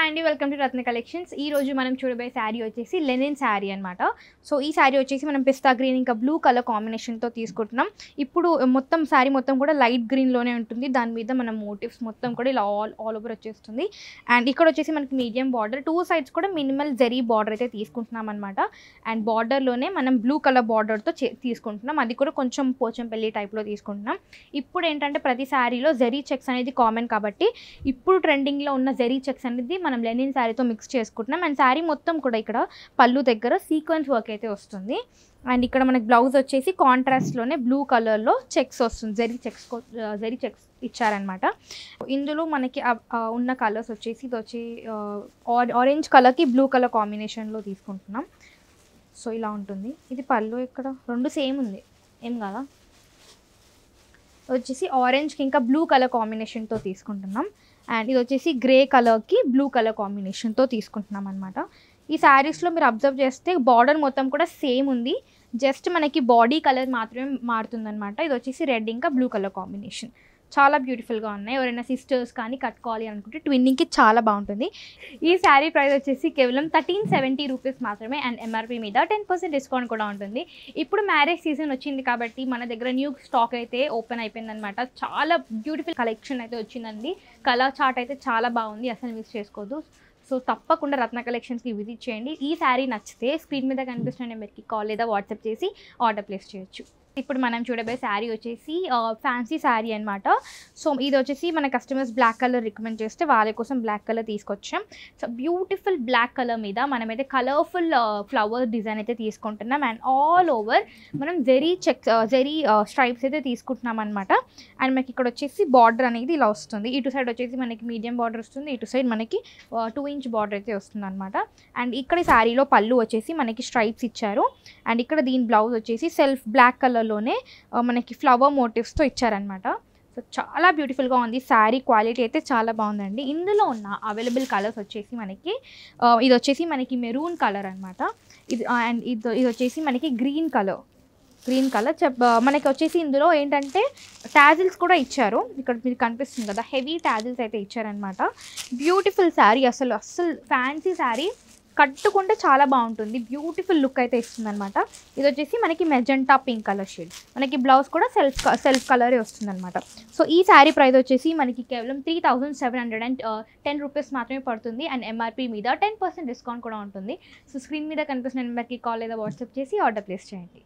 Hi అండి, welcome to Ratna collections. ఈ రోజు మనం చూడబోయే శారీ వచ్చేసి లెనిన్ శారీ అనమాట. సో ఈ శారీ వచ్చేసి మనం పిస్తా గ్రీన్ ఇంకా బ్లూ కలర్ కాంబినేషన్తో తీసుకుంటున్నాం. ఇప్పుడు మొత్తం శారీ మొత్తం కూడా లైట్ గ్రీన్లోనే ఉంటుంది. దాని మీద మనం మోటివ్స్ మొత్తం కూడా ఇలా ఆల్ ఓవర్ వచ్చేస్తుంది. అండ్ ఇక్కడ వచ్చేసి మనకి మీడియం బార్డర్, టూ సైడ్స్ కూడా మినిమల్ జరీ బార్డర్ అయితే తీసుకుంటున్నాం అనమాట. అండ్ బార్డర్లోనే మనం బ్లూ కలర్ బార్డర్తో తీసుకుంటున్నాం. అది కూడా కొంచెం పోచంపల్లి టైప్లో తీసుకుంటున్నాం. ఇప్పుడు ఏంటంటే ప్రతి శారీలో జరీ చెక్స్ అనేది కామన్ కాబట్టి ఇప్పుడు ట్రెండింగ్లో ఉన్న జరీ చెక్స్ అనేది మనం లెనిన్ శారీతో మిక్స్ చేసుకుంటున్నాం. అండ్ శారీ మొత్తం కూడా ఇక్కడ పళ్ళు దగ్గర సీక్వెన్స్ వర్క్ అయితే వస్తుంది. అండ్ ఇక్కడ మనకి బ్లౌజ్ వచ్చేసి కాంట్రాస్ట్లోనే బ్లూ కలర్లో చెక్స్ వస్తుంది. జరీ చెక్స్ ఇచ్చారనమాట. ఇందులో మనకి ఉన్న కలర్స్ వచ్చేసి ఇది వచ్చి ఆరెంజ్ కలర్కి బ్లూ కలర్ కాంబినేషన్లో తీసుకుంటున్నాం. సో ఇలా ఉంటుంది. ఇది పళ్ళు ఇక్కడ రెండు సేమ్ ఉంది, ఏం కదా. వచ్చేసి ఆరెంజ్కి ఇంకా బ్లూ కలర్ కాంబినేషన్తో తీసుకుంటున్నాం. అండ్ ఇది వచ్చేసి గ్రే కలర్కి బ్లూ కలర్ కాంబినేషన్తో తీసుకుంటున్నాం అనమాట. ఈ శారీస్లో మీరు అబ్జర్వ్ చేస్తే బార్డర్ మొత్తం కూడా సేమ్ ఉంది, జస్ట్ మనకి బాడీ కలర్ మాత్రమే మారుతుందనమాట. ఇది వచ్చేసి రెడ్ ఇంకా బ్లూ కలర్ కాంబినేషన్. చాలా బ్యూటిఫుల్గా ఉన్నాయి. ఎవరైనా సిస్టర్స్ కానీ కట్టుకోవాలి అనుకుంటే ట్విన్నింగ్కి చాలా బాగుంటుంది. ఈ శారీ ప్రైస్ వచ్చేసి కేవలం 1370 రూపీస్ మాత్రమే. అండ్ ఎంఆర్పీ మీద 10% డిస్కౌంట్ కూడా ఉంటుంది. ఇప్పుడు మ్యారేజ్ సీజన్ వచ్చింది కాబట్టి మన దగ్గర న్యూ స్టాక్ అయితే ఓపెన్ అయిపోయిందనమాట. చాలా బ్యూటిఫుల్ కలెక్షన్ అయితే వచ్చిందండి. కలర్ చార్ట్ అయితే చాలా బాగుంది, అసలు మిస్ చేసుకోవద్దు. సో తప్పకుండా రత్న కలెక్షన్స్కి విజిట్ చేయండి. ఈ శారీ నచ్చితే స్క్రీన్ మీద కనిపిస్తున్న నెంబర్కి కాల్ లేదా వాట్సాప్ చేసి ఆర్డర్ ప్లేస్ చేయొచ్చు. ఇప్పుడు మనం చూడబోయే శారీ వచ్చేసి ఫ్యాన్సీ శారీ అనమాట. సో ఇది వచ్చేసి మన కస్టమర్స్ బ్లాక్ కలర్ రికమెండ్ చేస్తే వాళ్ళ కోసం బ్లాక్ కలర్ తీసుకొచ్చాం. సో బ్యూటిఫుల్ బ్లాక్ కలర్ మీద మనమైతే కలర్ఫుల్ ఫ్లవర్ డిజైన్ అయితే తీసుకుంటున్నాం. అండ్ ఆల్ ఓవర్ మనం జరీ స్ట్రైప్స్ అయితే తీసుకుంటున్నాం అనమాట. అండ్ మనకి ఇక్కడ వచ్చేసి బార్డర్ అనేది ఇలా వస్తుంది. ఇటు సైడ్ వచ్చేసి మనకి మీడియం బార్డర్ వస్తుంది, ఇటు సైడ్ మనకి 2 ఇంచ్ బార్డర్ అయితే వస్తుంది అనమాట. అండ్ ఇక్కడ శారీలో పళ్ళు వచ్చేసి మనకి స్ట్రైప్స్ ఇచ్చారు. అండ్ ఇక్కడ దీని బ్లౌజ్ వచ్చేసి సెల్ఫ్ బ్లాక్ కలర్ లోనే మనకి ఫ్లవర్ మోటివ్స్తో ఇచ్చారనమాట. సో చాలా బ్యూటిఫుల్గా ఉంది. శారీ క్వాలిటీ అయితే చాలా బాగుందండి. ఇందులో ఉన్న అవైలబుల్ కలర్స్ వచ్చేసి మనకి ఇది వచ్చేసి మనకి మెరూన్ కలర్ అనమాట. అండ్ ఇది వచ్చేసి మనకి గ్రీన్ కలర్ మనకి వచ్చేసి ఇందులో ఏంటంటే టాజిల్స్ కూడా ఇచ్చారు. ఇక్కడ మీకు కనిపిస్తుంది కదా, హెవీ టాజిల్స్ అయితే ఇచ్చారనమాట. బ్యూటిఫుల్ శారీ, అసలు ఫ్యాన్సీ శారీ, కట్టుకుంటే చాలా బాగుంటుంది. బ్యూటిఫుల్ లుక్ అయితే ఇస్తుంది అనమాట. ఇది వచ్చేసి మనకి మెజెంటా పింక్ కలర్ షేడ్. మనకి బ్లౌజ్ కూడా సెల్ఫ్ కలరే వస్తుంది అనమాట. సో ఈ శారీ ప్రైస్ వచ్చేసి మనకి కేవలం 3710 రూపీస్ మాత్రమే పడుతుంది. అండ్ ఎంఆర్పీ మీద 10% డిస్కౌంట్ కూడా ఉంటుంది. సో స్క్రీన్ మీద కనిపిస్తున్న నెంబర్కి కాల్ లేదా వాట్సాప్ చేసి ఆర్డర్ ప్లేస్ చేయండి.